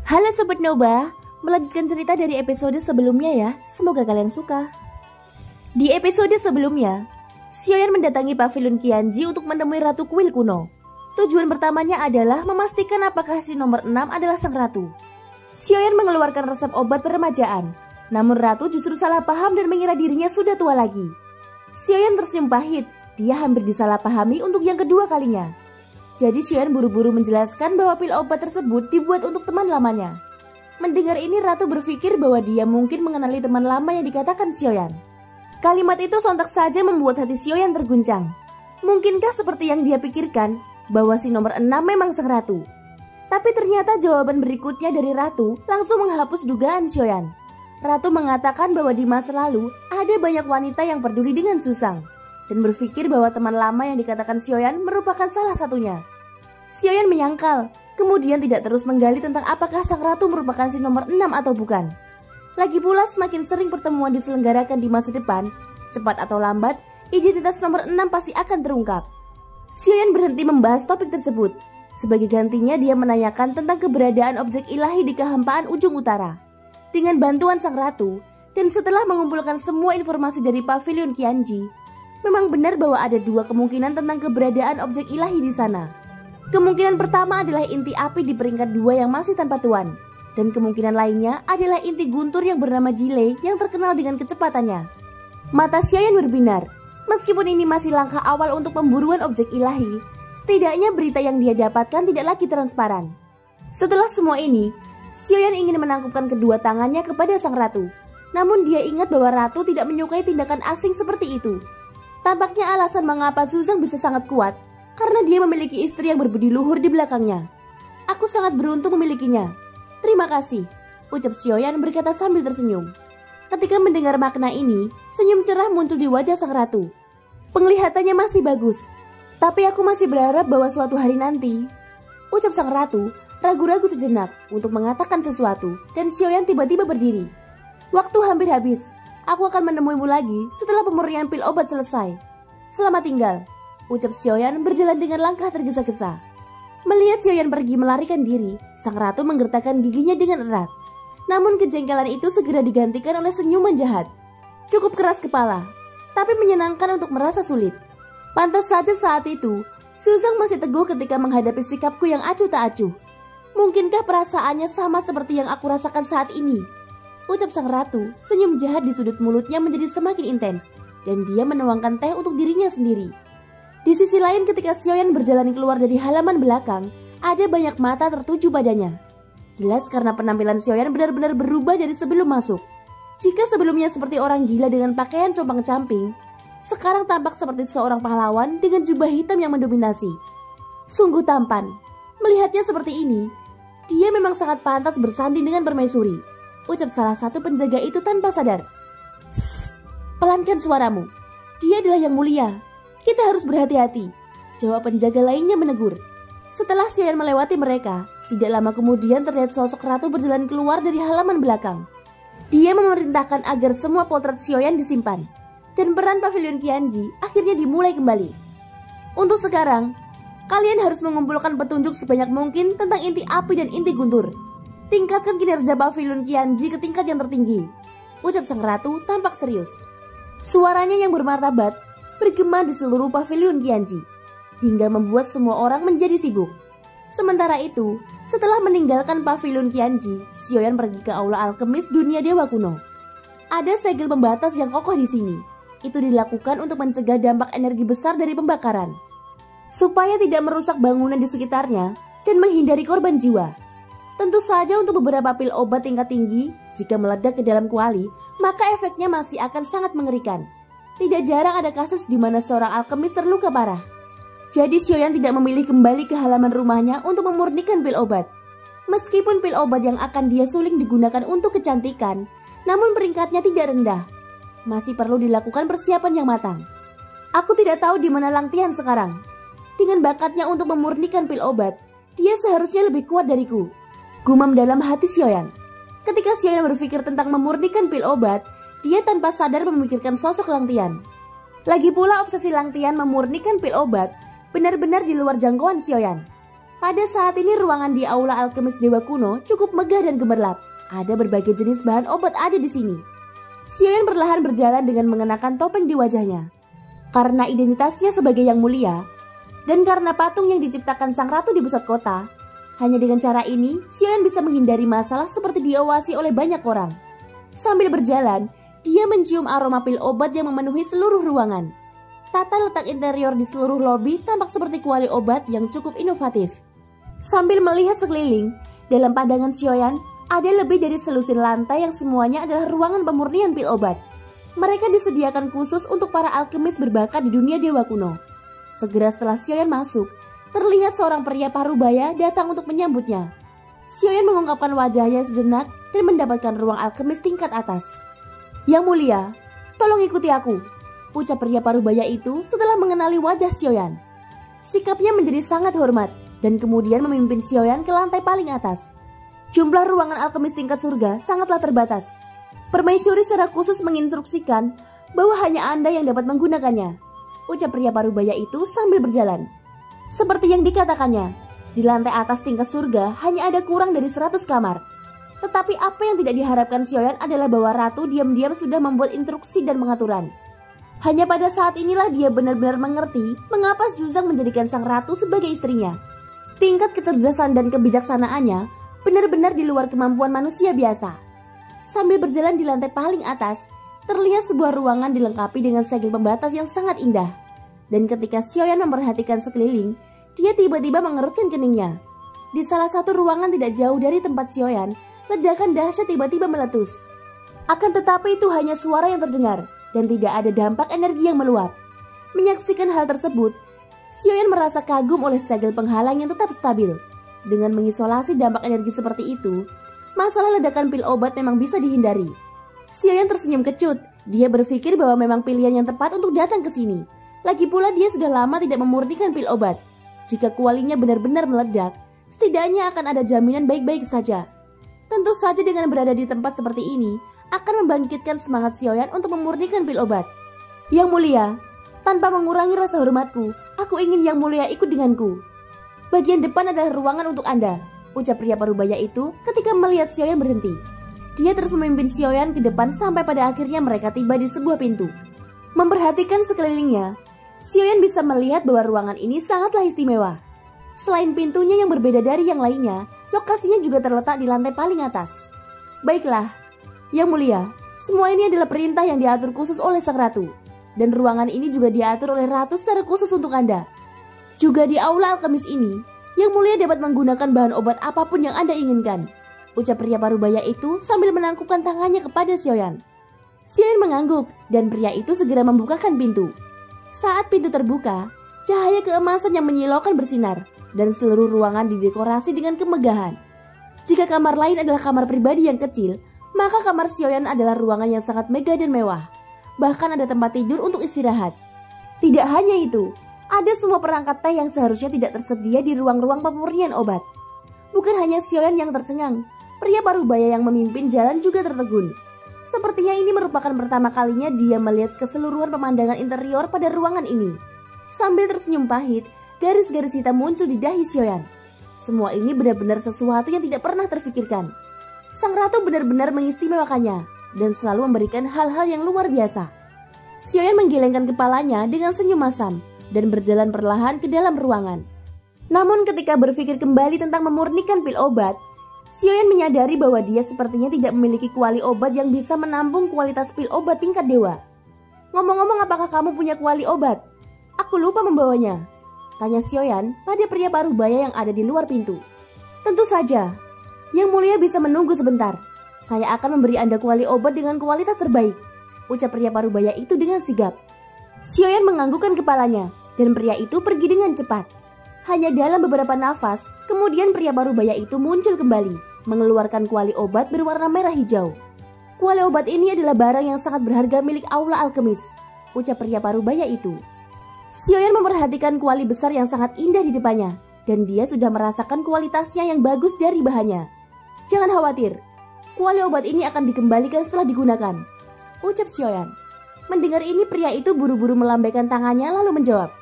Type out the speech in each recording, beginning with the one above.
Halo Sobat Noba, melanjutkan cerita dari episode sebelumnya ya, semoga kalian suka. Di episode sebelumnya, Xiaoyan mendatangi pavilion Qianji untuk menemui Ratu Kuil kuno. Tujuan pertamanya adalah memastikan apakah si nomor 6 adalah sang ratu. Xiaoyan mengeluarkan resep obat peremajaan, namun Ratu justru salah paham dan mengira dirinya sudah tua lagi. Xiaoyan tersenyum pahit, dia hampir disalahpahami untuk yang kedua kalinya. Jadi Xiaoyan buru-buru menjelaskan bahwa pil obat tersebut dibuat untuk teman lamanya. Mendengar ini Ratu berpikir bahwa dia mungkin mengenali teman lama yang dikatakan Xiaoyan. Kalimat itu sontak saja membuat hati Xiaoyan terguncang. Mungkinkah seperti yang dia pikirkan bahwa si nomor 6 memang sang ratu? Tapi ternyata jawaban berikutnya dari Ratu langsung menghapus dugaan Xiaoyan. Ratu mengatakan bahwa di masa lalu ada banyak wanita yang peduli dengan Susang dan berpikir bahwa teman lama yang dikatakan Xiaoyan merupakan salah satunya. Xiaoyan menyangkal, kemudian tidak terus menggali tentang apakah sang ratu merupakan si nomor 6 atau bukan. Lagi pula semakin sering pertemuan diselenggarakan di masa depan, cepat atau lambat, identitas nomor 6 pasti akan terungkap. Xiaoyan berhenti membahas topik tersebut. Sebagai gantinya dia menanyakan tentang keberadaan objek ilahi di kehampaan ujung utara. Dengan bantuan sang ratu, dan setelah mengumpulkan semua informasi dari pavilion Qianji, memang benar bahwa ada dua kemungkinan tentang keberadaan objek ilahi di sana. Kemungkinan pertama adalah inti api di peringkat 2 yang masih tanpa tuan. Dan kemungkinan lainnya adalah inti guntur yang bernama Jile yang terkenal dengan kecepatannya. Mata Xiaoyan berbinar. Meskipun ini masih langkah awal untuk pemburuan objek ilahi, setidaknya berita yang dia dapatkan tidak lagi transparan. Setelah semua ini, Xiaoyan ingin menangkupkan kedua tangannya kepada sang ratu. Namun dia ingat bahwa ratu tidak menyukai tindakan asing seperti itu. Tampaknya alasan mengapa Susang bisa sangat kuat karena dia memiliki istri yang berbudi luhur di belakangnya. Aku sangat beruntung memilikinya. Terima kasih, ucap Xiaoyan berkata sambil tersenyum. Ketika mendengar makna ini, senyum cerah muncul di wajah sang ratu. Penglihatannya masih bagus, tapi aku masih berharap bahwa suatu hari nanti, ucap sang ratu, ragu-ragu sejenak untuk mengatakan sesuatu dan Xiaoyan tiba-tiba berdiri. Waktu hampir habis. Aku akan menemuimu lagi setelah pemurnian pil obat selesai. Selamat tinggal, ucap Xiaoyan berjalan dengan langkah tergesa-gesa. Melihat Xiaoyan pergi melarikan diri, sang ratu menggertakkan giginya dengan erat. Namun kejengkelan itu segera digantikan oleh senyuman jahat. Cukup keras kepala, tapi menyenangkan untuk merasa sulit. Pantas saja saat itu, Susang masih teguh ketika menghadapi sikapku yang acuh tak acuh. Mungkinkah perasaannya sama seperti yang aku rasakan saat ini? Ucap sang ratu, senyum jahat di sudut mulutnya menjadi semakin intens, dan dia menuangkan teh untuk dirinya sendiri. Di sisi lain ketika Xiaoyan berjalan keluar dari halaman belakang, ada banyak mata tertuju padanya. Jelas karena penampilan Xiaoyan benar-benar berubah dari sebelum masuk. Jika sebelumnya seperti orang gila dengan pakaian compang-camping, sekarang tampak seperti seorang pahlawan dengan jubah hitam yang mendominasi. Sungguh tampan. Melihatnya seperti ini, dia memang sangat pantas bersanding dengan permaisuri. Ucap salah satu penjaga itu tanpa sadar. Shh, pelankan suaramu. Dia adalah yang mulia. Kita harus berhati-hati, jawab penjaga lainnya menegur. Setelah Xiaoyan melewati mereka, tidak lama kemudian terlihat sosok ratu berjalan keluar dari halaman belakang. Dia memerintahkan agar semua potret Xiaoyan disimpan, dan peran pavilion Qianji akhirnya dimulai kembali. Untuk sekarang, kalian harus mengumpulkan petunjuk sebanyak mungkin tentang inti api dan inti guntur. Tingkatkan kinerja pavilion Qianji ke tingkat yang tertinggi, ucap sang ratu tampak serius. Suaranya yang bermartabat bergema di seluruh pavilion Qianji, hingga membuat semua orang menjadi sibuk. Sementara itu, setelah meninggalkan pavilion Qianji, Xiaoyan pergi ke aula alkemis dunia dewa kuno. Ada segel pembatas yang kokoh di sini. Itu dilakukan untuk mencegah dampak energi besar dari pembakaran, supaya tidak merusak bangunan di sekitarnya dan menghindari korban jiwa. Tentu saja untuk beberapa pil obat tingkat tinggi, jika meledak ke dalam kuali, maka efeknya masih akan sangat mengerikan. Tidak jarang ada kasus di mana seorang alkemis terluka parah. Jadi Xiaoyan tidak memilih kembali ke halaman rumahnya untuk memurnikan pil obat. Meskipun pil obat yang akan dia suling digunakan untuk kecantikan, namun peringkatnya tidak rendah. Masih perlu dilakukan persiapan yang matang. Aku tidak tahu di mana Lang Tian sekarang. Dengan bakatnya untuk memurnikan pil obat, dia seharusnya lebih kuat dariku, gumam dalam hati Xiaoyan. Ketika Xiaoyan berpikir tentang memurnikan pil obat, dia tanpa sadar memikirkan sosok Lang Tian. Lagi pula obsesi Lang Tian memurnikan pil obat benar-benar di luar jangkauan Xiaoyan. Pada saat ini ruangan di aula alkemis Dewa Kuno cukup megah dan gemerlap. Ada berbagai jenis bahan obat ada di sini. Xiaoyan perlahan berjalan dengan mengenakan topeng di wajahnya. Karena identitasnya sebagai yang mulia, dan karena patung yang diciptakan sang ratu di pusat kota, hanya dengan cara ini Xiaoyan bisa menghindari masalah seperti diawasi oleh banyak orang. Sambil berjalan, dia mencium aroma pil obat yang memenuhi seluruh ruangan. Tata letak interior di seluruh lobi tampak seperti kuali obat yang cukup inovatif. Sambil melihat sekeliling, dalam pandangan Xiaoyan ada lebih dari selusin lantai yang semuanya adalah ruangan pemurnian pil obat. Mereka disediakan khusus untuk para alkemis berbakat di dunia Dewa Kuno. Segera setelah Xiaoyan masuk, terlihat seorang pria parubaya datang untuk menyambutnya. Xiaoyan mengungkapkan wajahnya sejenak dan mendapatkan ruang alkemis tingkat atas. "Yang mulia, tolong ikuti aku," ucap pria parubaya itu setelah mengenali wajah Xiaoyan. Sikapnya menjadi sangat hormat dan kemudian memimpin Xiaoyan ke lantai paling atas. Jumlah ruangan alkemis tingkat surga sangatlah terbatas. Permaisuri secara khusus menginstruksikan bahwa hanya Anda yang dapat menggunakannya, ucap pria parubaya itu sambil berjalan. Seperti yang dikatakannya, di lantai atas tingkat surga hanya ada kurang dari 100 kamar. Tetapi apa yang tidak diharapkan Xiaoyan adalah bahwa ratu diam-diam sudah membuat instruksi dan pengaturan. Hanya pada saat inilah dia benar-benar mengerti mengapa Zuzang menjadikan sang ratu sebagai istrinya. Tingkat kecerdasan dan kebijaksanaannya benar-benar di luar kemampuan manusia biasa. Sambil berjalan di lantai paling atas, terlihat sebuah ruangan dilengkapi dengan segel pembatas yang sangat indah. Dan ketika Xiaoyan memperhatikan sekeliling, dia tiba-tiba mengerutkan keningnya. Di salah satu ruangan tidak jauh dari tempat Xiaoyan, ledakan dahsyat tiba-tiba meletus. Akan tetapi itu hanya suara yang terdengar dan tidak ada dampak energi yang meluap. Menyaksikan hal tersebut, Xiaoyan merasa kagum oleh segel penghalang yang tetap stabil. Dengan mengisolasi dampak energi seperti itu, masalah ledakan pil obat memang bisa dihindari. Xiaoyan tersenyum kecut. Dia berpikir bahwa memang pilihan yang tepat untuk datang ke sini. Lagi pula dia sudah lama tidak memurnikan pil obat. Jika kualinya benar-benar meledak, setidaknya akan ada jaminan baik-baik saja. Tentu saja dengan berada di tempat seperti ini akan membangkitkan semangat Xiaoyan untuk memurnikan pil obat. "Yang mulia, tanpa mengurangi rasa hormatku, aku ingin Yang mulia ikut denganku. Bagian depan adalah ruangan untuk Anda," ucap pria parubaya itu ketika melihat Xiaoyan berhenti. Dia terus memimpin Xiaoyan ke depan sampai pada akhirnya mereka tiba di sebuah pintu. Memperhatikan sekelilingnya, Xiaoyan bisa melihat bahwa ruangan ini sangatlah istimewa. Selain pintunya yang berbeda dari yang lainnya, lokasinya juga terletak di lantai paling atas. "Baiklah, Yang mulia, semua ini adalah perintah yang diatur khusus oleh sang ratu. Dan ruangan ini juga diatur oleh ratu secara khusus untuk Anda. Juga di aula alkemis ini, Yang mulia dapat menggunakan bahan obat apapun yang Anda inginkan," ucap pria parubaya itu sambil menangkupkan tangannya kepada Xiaoyan. Xiaoyan mengangguk dan pria itu segera membukakan pintu. Saat pintu terbuka, cahaya keemasan yang menyilaukan bersinar dan seluruh ruangan didekorasi dengan kemegahan. Jika kamar lain adalah kamar pribadi yang kecil, maka kamar Xiaoyan adalah ruangan yang sangat megah dan mewah. Bahkan ada tempat tidur untuk istirahat. Tidak hanya itu, ada semua perangkat teh yang seharusnya tidak tersedia di ruang-ruang pemurnian obat. Bukan hanya Xiaoyan yang tercengang, pria parubaya yang memimpin jalan juga tertegun. Sepertinya ini merupakan pertama kalinya dia melihat keseluruhan pemandangan interior pada ruangan ini. Sambil tersenyum pahit, garis-garis hitam muncul di dahi Xiaoyan. Semua ini benar-benar sesuatu yang tidak pernah terfikirkan. Sang ratu benar-benar mengistimewakannya dan selalu memberikan hal-hal yang luar biasa. Xiaoyan menggelengkan kepalanya dengan senyum masam dan berjalan perlahan ke dalam ruangan. Namun ketika berpikir kembali tentang memurnikan pil obat, Xiaoyan menyadari bahwa dia sepertinya tidak memiliki kuali obat yang bisa menampung kualitas pil obat tingkat dewa. "Ngomong-ngomong, apakah kamu punya kuali obat? Aku lupa membawanya," tanya Xiaoyan pada pria parubaya yang ada di luar pintu. "Tentu saja, Yang mulia bisa menunggu sebentar. Saya akan memberi Anda kuali obat dengan kualitas terbaik," ucap pria parubaya itu dengan sigap. Xiaoyan menganggukkan kepalanya dan pria itu pergi dengan cepat. Hanya dalam beberapa nafas, kemudian pria parubaya itu muncul kembali, mengeluarkan kuali obat berwarna merah hijau. "Kuali obat ini adalah barang yang sangat berharga milik aula alkemis," ucap pria parubaya itu. Xiaoyan memperhatikan kuali besar yang sangat indah di depannya, dan dia sudah merasakan kualitasnya yang bagus dari bahannya. "Jangan khawatir, kuali obat ini akan dikembalikan setelah digunakan," ucap Xiaoyan. Mendengar ini pria itu buru-buru melambaikan tangannya lalu menjawab,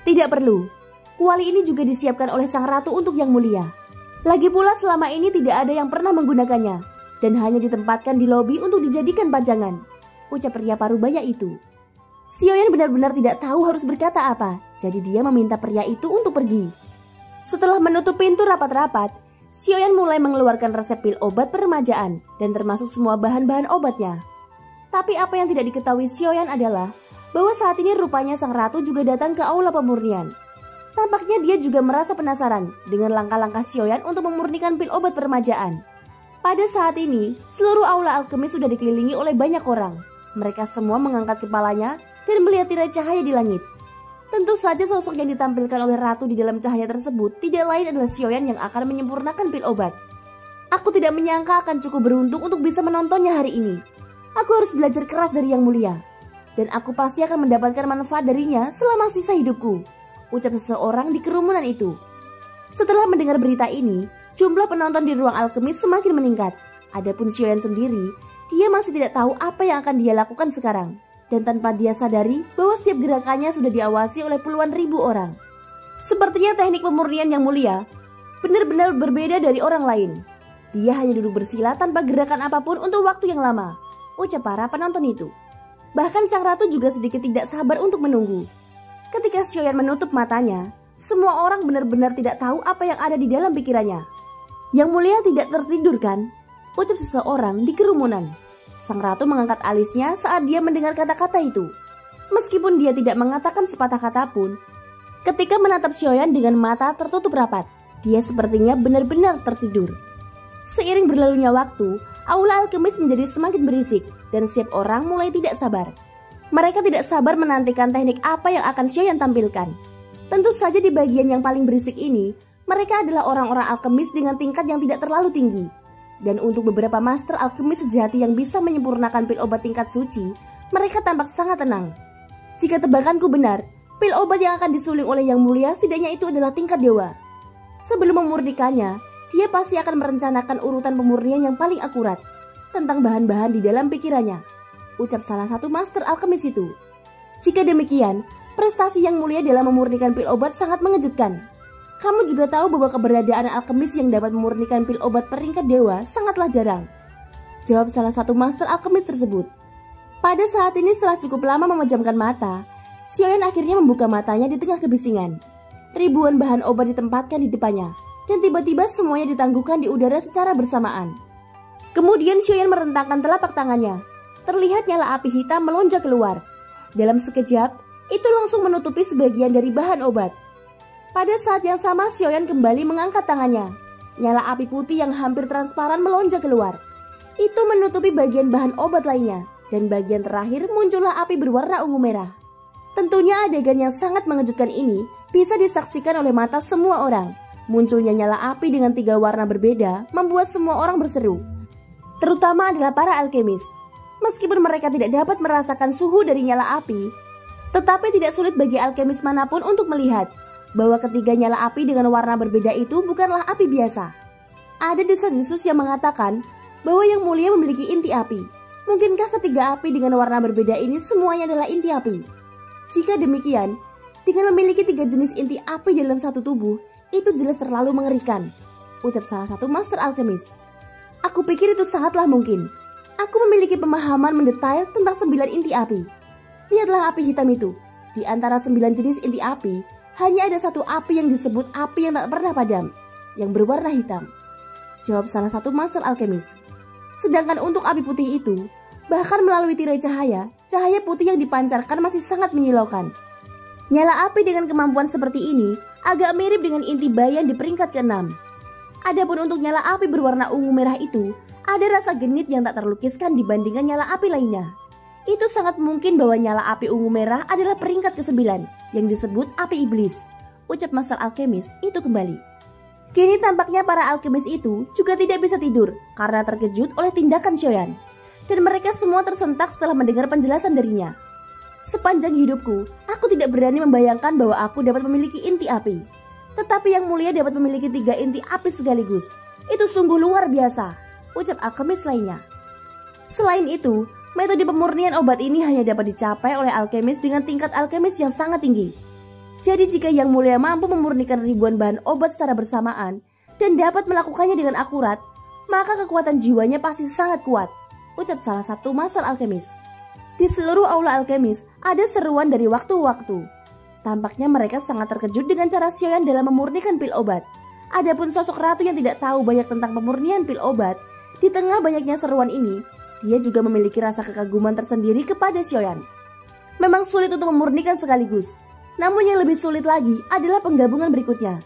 "Tidak perlu. Kuali ini juga disiapkan oleh sang ratu untuk Yang Mulia. Lagi pula selama ini tidak ada yang pernah menggunakannya dan hanya ditempatkan di lobi untuk dijadikan pajangan, ucap pria parubaya itu. Xiaoyan benar-benar tidak tahu harus berkata apa, jadi dia meminta pria itu untuk pergi. Setelah menutup pintu rapat-rapat, Xiaoyan mulai mengeluarkan resep pil obat peremajaan dan termasuk semua bahan-bahan obatnya. Tapi apa yang tidak diketahui Xiaoyan adalah bahwa saat ini rupanya sang ratu juga datang ke aula pemurnian. Tampaknya dia juga merasa penasaran dengan langkah-langkah Xiaoyan untuk memurnikan pil obat peremajaan. Pada saat ini, seluruh aula alkemis sudah dikelilingi oleh banyak orang. Mereka semua mengangkat kepalanya dan melihat tirai cahaya di langit. Tentu saja sosok yang ditampilkan oleh ratu di dalam cahaya tersebut tidak lain adalah Xiaoyan yang akan menyempurnakan pil obat. Aku tidak menyangka akan cukup beruntung untuk bisa menontonnya hari ini. Aku harus belajar keras dari Yang Mulia. Dan aku pasti akan mendapatkan manfaat darinya selama sisa hidupku, ucap seseorang di kerumunan itu. Setelah mendengar berita ini, jumlah penonton di ruang alkemis semakin meningkat. Adapun Xiaoyan sendiri, dia masih tidak tahu apa yang akan dia lakukan sekarang. Dan tanpa dia sadari bahwa setiap gerakannya sudah diawasi oleh puluhan ribu orang. Sepertinya teknik pemurnian Yang Mulia benar-benar berbeda dari orang lain. Dia hanya duduk bersila tanpa gerakan apapun untuk waktu yang lama, ucap para penonton itu. Bahkan sang ratu juga sedikit tidak sabar untuk menunggu. Ketika Xiaoyan menutup matanya, semua orang benar-benar tidak tahu apa yang ada di dalam pikirannya. Yang Mulia tidak tertidur kan? Ucap seseorang di kerumunan. Sang ratu mengangkat alisnya saat dia mendengar kata-kata itu. Meskipun dia tidak mengatakan sepatah kata pun, ketika menatap Xiaoyan dengan mata tertutup rapat, dia sepertinya benar-benar tertidur. Seiring berlalunya waktu, aula alkemis menjadi semakin berisik dan setiap orang mulai tidak sabar. Mereka tidak sabar menantikan teknik apa yang akan Xiaoyan tampilkan. Tentu saja di bagian yang paling berisik ini, mereka adalah orang-orang alkemis dengan tingkat yang tidak terlalu tinggi. Dan untuk beberapa master alkemis sejati yang bisa menyempurnakan pil obat tingkat suci, mereka tampak sangat tenang. Jika tebakanku benar, pil obat yang akan disuling oleh Yang Mulia setidaknya itu adalah tingkat dewa. Sebelum memurnikannya, dia pasti akan merencanakan urutan pemurnian yang paling akurat tentang bahan-bahan di dalam pikirannya, ucap salah satu master alkemis itu. Jika demikian, prestasi Yang Mulia dalam memurnikan pil obat sangat mengejutkan. Kamu juga tahu bahwa keberadaan alkemis yang dapat memurnikan pil obat peringkat dewa sangatlah jarang, jawab salah satu master alkemis tersebut. Pada saat ini setelah cukup lama memejamkan mata, Xiaoyan akhirnya membuka matanya di tengah kebisingan. Ribuan bahan obat ditempatkan di depannya, dan tiba-tiba semuanya ditangguhkan di udara secara bersamaan. Kemudian Xiaoyan merentangkan telapak tangannya. Terlihat nyala api hitam melonjak keluar. Dalam sekejap, itu langsung menutupi sebagian dari bahan obat. Pada saat yang sama Xiaoyan kembali mengangkat tangannya. Nyala api putih yang hampir transparan melonjak keluar. Itu menutupi bagian bahan obat lainnya. Dan bagian terakhir muncullah api berwarna ungu merah. Tentunya adegan yang sangat mengejutkan ini bisa disaksikan oleh mata semua orang. Munculnya nyala api dengan 3 warna berbeda membuat semua orang berseru. Terutama adalah para alkemis. Meskipun mereka tidak dapat merasakan suhu dari nyala api, tetapi tidak sulit bagi alkemis manapun untuk melihat bahwa ketiga nyala api dengan warna berbeda itu bukanlah api biasa. Ada desas-desus yang mengatakan bahwa Yang Mulia memiliki inti api. Mungkinkah ketiga api dengan warna berbeda ini semuanya adalah inti api? Jika demikian, dengan memiliki 3 jenis inti api dalam satu tubuh, itu jelas terlalu mengerikan, ucap salah satu master alkemis. Aku pikir itu sangatlah mungkin. Aku memiliki pemahaman mendetail tentang 9 inti api. Lihatlah api hitam itu. Di antara 9 jenis inti api, hanya ada satu api yang disebut api yang tak pernah padam, yang berwarna hitam, jawab salah satu master alkemis. Sedangkan untuk api putih itu, bahkan melalui tirai cahaya, cahaya putih yang dipancarkan masih sangat menyilaukan. Nyala api dengan kemampuan seperti ini agak mirip dengan inti bayan di peringkat ke-6. Adapun untuk nyala api berwarna ungu merah itu, ada rasa genit yang tak terlukiskan dibandingkan nyala api lainnya. Itu sangat mungkin bahwa nyala api ungu merah adalah peringkat ke-9 yang disebut api iblis, ucap master alkemis itu kembali. Kini tampaknya para alkemis itu juga tidak bisa tidur karena terkejut oleh tindakan Xiaoyan. Dan mereka semua tersentak setelah mendengar penjelasan darinya. Sepanjang hidupku, aku tidak berani membayangkan bahwa aku dapat memiliki inti api. Tetapi Yang Mulia dapat memiliki 3 inti api sekaligus. Itu sungguh luar biasa, ucap alkemis lainnya. Selain itu, metode pemurnian obat ini hanya dapat dicapai oleh alkemis dengan tingkat alkemis yang sangat tinggi. Jadi jika Yang Mulia mampu memurnikan ribuan bahan obat secara bersamaan dan dapat melakukannya dengan akurat, maka kekuatan jiwanya pasti sangat kuat, ucap salah satu master alkemis. Di seluruh aula alkemis ada seruan dari waktu-waktu. Tampaknya mereka sangat terkejut dengan cara Xiaoyan dalam memurnikan pil obat. Adapun sosok ratu yang tidak tahu banyak tentang pemurnian pil obat, di tengah banyaknya seruan ini, dia juga memiliki rasa kekaguman tersendiri kepada Xiaoyan. Memang sulit untuk memurnikan sekaligus, namun yang lebih sulit lagi adalah penggabungan berikutnya.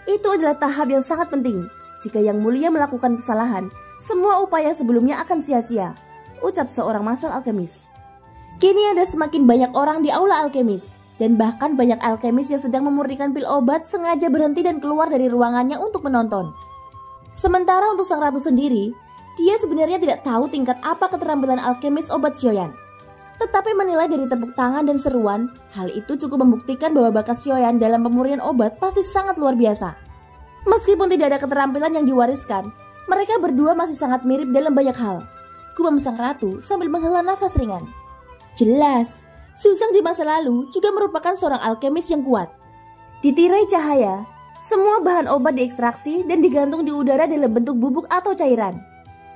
Itu adalah tahap yang sangat penting. Jika Yang Mulia melakukan kesalahan, semua upaya sebelumnya akan sia-sia, ucap seorang master alkemis. Kini ada semakin banyak orang di aula alkemis, dan bahkan banyak alkemis yang sedang memurnikan pil obat sengaja berhenti dan keluar dari ruangannya untuk menonton. Sementara untuk sang ratu sendiri, dia sebenarnya tidak tahu tingkat apa keterampilan alkemis obat Xiaoyan. Tetapi menilai dari tepuk tangan dan seruan, hal itu cukup membuktikan bahwa bakat Xiaoyan dalam pemurnian obat pasti sangat luar biasa. Meskipun tidak ada keterampilan yang diwariskan, mereka berdua masih sangat mirip dalam banyak hal, gumam sang ratu sambil menghela nafas ringan. Jelas, Su Zhang di masa lalu juga merupakan seorang alkemis yang kuat. Di tirai cahaya, semua bahan obat diekstraksi dan digantung di udara dalam bentuk bubuk atau cairan.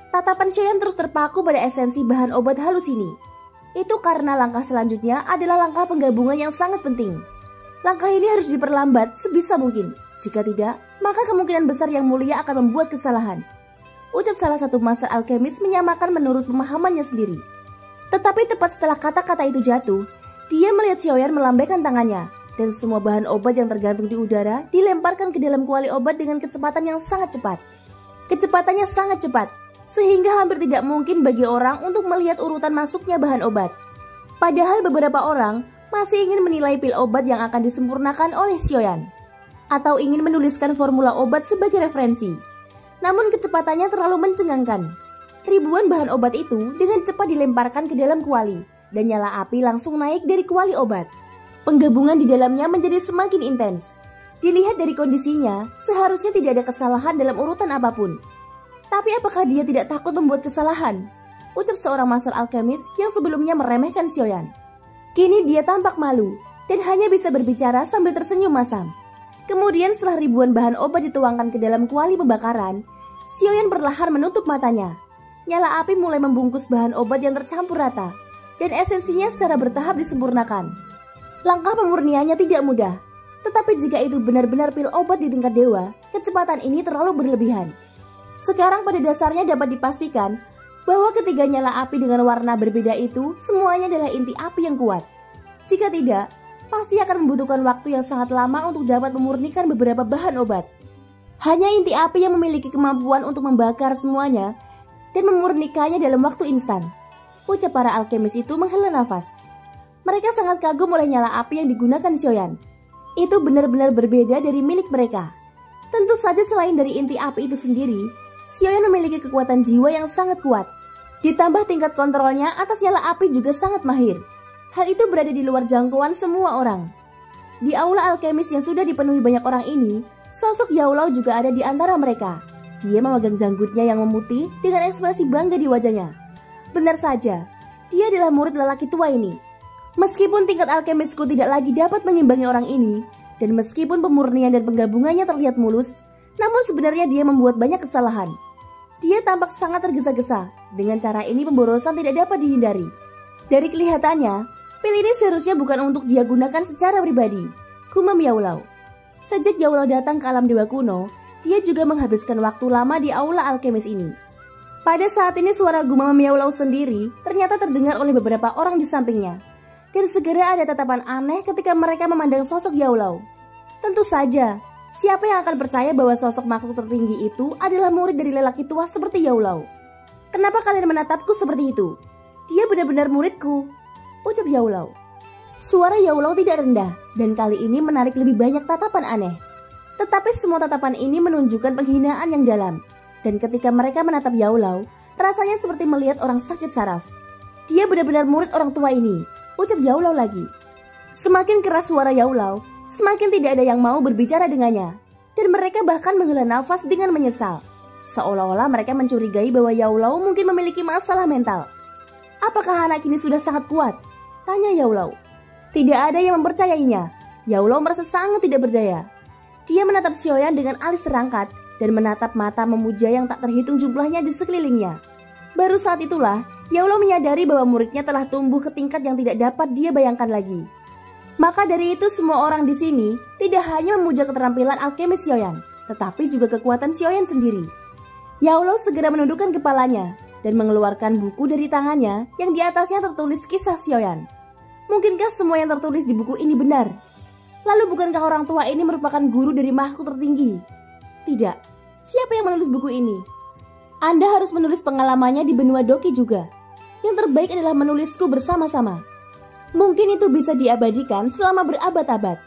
Tatapan Xiaoyan terus terpaku pada esensi bahan obat halus ini. Itu karena langkah selanjutnya adalah langkah penggabungan yang sangat penting. Langkah ini harus diperlambat sebisa mungkin. Jika tidak, maka kemungkinan besar Yang Mulia akan membuat kesalahan, ucap salah satu master alkemis menyamakan menurut pemahamannya sendiri. Tetapi tepat setelah kata-kata itu jatuh, dia melihat Xiaoyan melambaikan tangannya, dan semua bahan obat yang tergantung di udara dilemparkan ke dalam kuali obat dengan kecepatan yang sangat cepat. Kecepatannya sangat cepat, sehingga hampir tidak mungkin bagi orang untuk melihat urutan masuknya bahan obat. Padahal beberapa orang masih ingin menilai pil obat yang akan disempurnakan oleh Xiaoyan, atau ingin menuliskan formula obat sebagai referensi. Namun kecepatannya terlalu mencengangkan. Ribuan bahan obat itu dengan cepat dilemparkan ke dalam kuali, dan nyala api langsung naik dari kuali obat. Penggabungan di dalamnya menjadi semakin intens. Dilihat dari kondisinya, seharusnya tidak ada kesalahan dalam urutan apapun. Tapi apakah dia tidak takut membuat kesalahan? Ucap seorang master alkemis yang sebelumnya meremehkan Xiaoyan. Kini dia tampak malu dan hanya bisa berbicara sambil tersenyum masam. Kemudian setelah ribuan bahan obat dituangkan ke dalam kuali pembakaran, Xiaoyan perlahan menutup matanya. Nyala api mulai membungkus bahan obat yang tercampur rata, dan esensinya secara bertahap disempurnakan. Langkah pemurniannya tidak mudah, tetapi jika itu benar-benar pil obat di tingkat dewa, kecepatan ini terlalu berlebihan. Sekarang pada dasarnya dapat dipastikan bahwa ketiga nyala api dengan warna berbeda itu semuanya adalah inti api yang kuat. Jika tidak, pasti akan membutuhkan waktu yang sangat lama untuk dapat memurnikan beberapa bahan obat. Hanya inti api yang memiliki kemampuan untuk membakar semuanya dan memurnikannya dalam waktu instan, ucap para alkemis itu menghela nafas. Mereka sangat kagum oleh nyala api yang digunakan Xiaoyan. Itu benar-benar berbeda dari milik mereka. Tentu saja selain dari inti api itu sendiri, Xiaoyan memiliki kekuatan jiwa yang sangat kuat. Ditambah tingkat kontrolnya atas nyala api juga sangat mahir. Hal itu berada di luar jangkauan semua orang. Di aula alkemis yang sudah dipenuhi banyak orang ini, sosok Yao Lao juga ada di antara mereka. Dia memegang janggutnya yang memutih dengan ekspresi bangga di wajahnya. Benar saja, dia adalah murid lelaki tua ini. Meskipun tingkat alkemisku tidak lagi dapat mengimbangi orang ini, dan meskipun pemurnian dan penggabungannya terlihat mulus, namun sebenarnya dia membuat banyak kesalahan. Dia tampak sangat tergesa-gesa. Dengan cara ini pemborosan tidak dapat dihindari. Dari kelihatannya, pil ini seharusnya bukan untuk dia gunakan secara pribadi, gumam Yao Lao. Sejak Yao Lao datang ke alam dewa kuno, dia juga menghabiskan waktu lama di aula alkemis ini. Pada saat ini suara gumam Yao Lao sendiri ternyata terdengar oleh beberapa orang di sampingnya. Dan segera ada tatapan aneh ketika mereka memandang sosok Yao Lao. Tentu saja, siapa yang akan percaya bahwa sosok makhluk tertinggi itu adalah murid dari lelaki tua seperti Yao Lao? Kenapa kalian menatapku seperti itu? Dia benar-benar muridku, ucap Yao Lao. Suara Yao Lao tidak rendah dan kali ini menarik lebih banyak tatapan aneh. Tetapi semua tatapan ini menunjukkan penghinaan yang dalam. Dan ketika mereka menatap Yao Lao, rasanya seperti melihat orang sakit saraf. Dia benar-benar murid orang tua ini, ucap Yao Lao lagi. Semakin keras suara Yao Lao, semakin tidak ada yang mau berbicara dengannya. Dan mereka bahkan menghela nafas dengan menyesal. Seolah-olah mereka mencurigai bahwa Yao Lao mungkin memiliki masalah mental. Apakah anak ini sudah sangat kuat? Tanya Yao Lao. Tidak ada yang mempercayainya. Yaulo merasa sangat tidak berdaya. Dia menatap Xiaoyan dengan alis terangkat dan menatap mata memuja yang tak terhitung jumlahnya di sekelilingnya. Baru saat itulah Yaulo menyadari bahwa muridnya telah tumbuh ke tingkat yang tidak dapat dia bayangkan lagi. Maka dari itu semua orang di sini tidak hanya memuja keterampilan alkemis Xiaoyan, tetapi juga kekuatan Xiaoyan sendiri. Yaulo segera menundukkan kepalanya dan mengeluarkan buku dari tangannya yang di atasnya tertulis kisah Xiaoyan. Mungkinkah semua yang tertulis di buku ini benar? Lalu bukankah orang tua ini merupakan guru dari makhluk tertinggi? Tidak. Siapa yang menulis buku ini? Anda harus menulis pengalamannya di benua Doki juga. Yang terbaik adalah menulisku bersama-sama. Mungkin itu bisa diabadikan selama berabad-abad.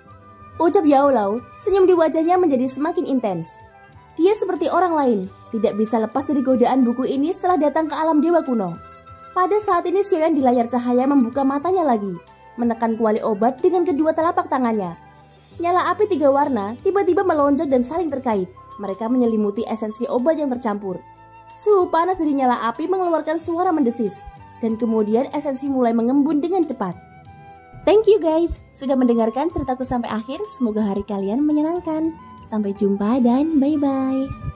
Ucap Yaulo, senyum di wajahnya menjadi semakin intens. Dia seperti orang lain, tidak bisa lepas dari godaan buku ini setelah datang ke alam dewa kuno. Pada saat ini Xiaoyan di layar cahaya membuka matanya lagi, menekan kuali obat dengan kedua telapak tangannya. Nyala api 3 warna tiba-tiba melonjak dan saling terkait. Mereka menyelimuti esensi obat yang tercampur. Suhu panas dari nyala api mengeluarkan suara mendesis, dan kemudian esensi mulai mengembun dengan cepat. Thank you guys, sudah mendengarkan ceritaku sampai akhir. Semoga hari kalian menyenangkan. Sampai jumpa dan bye-bye.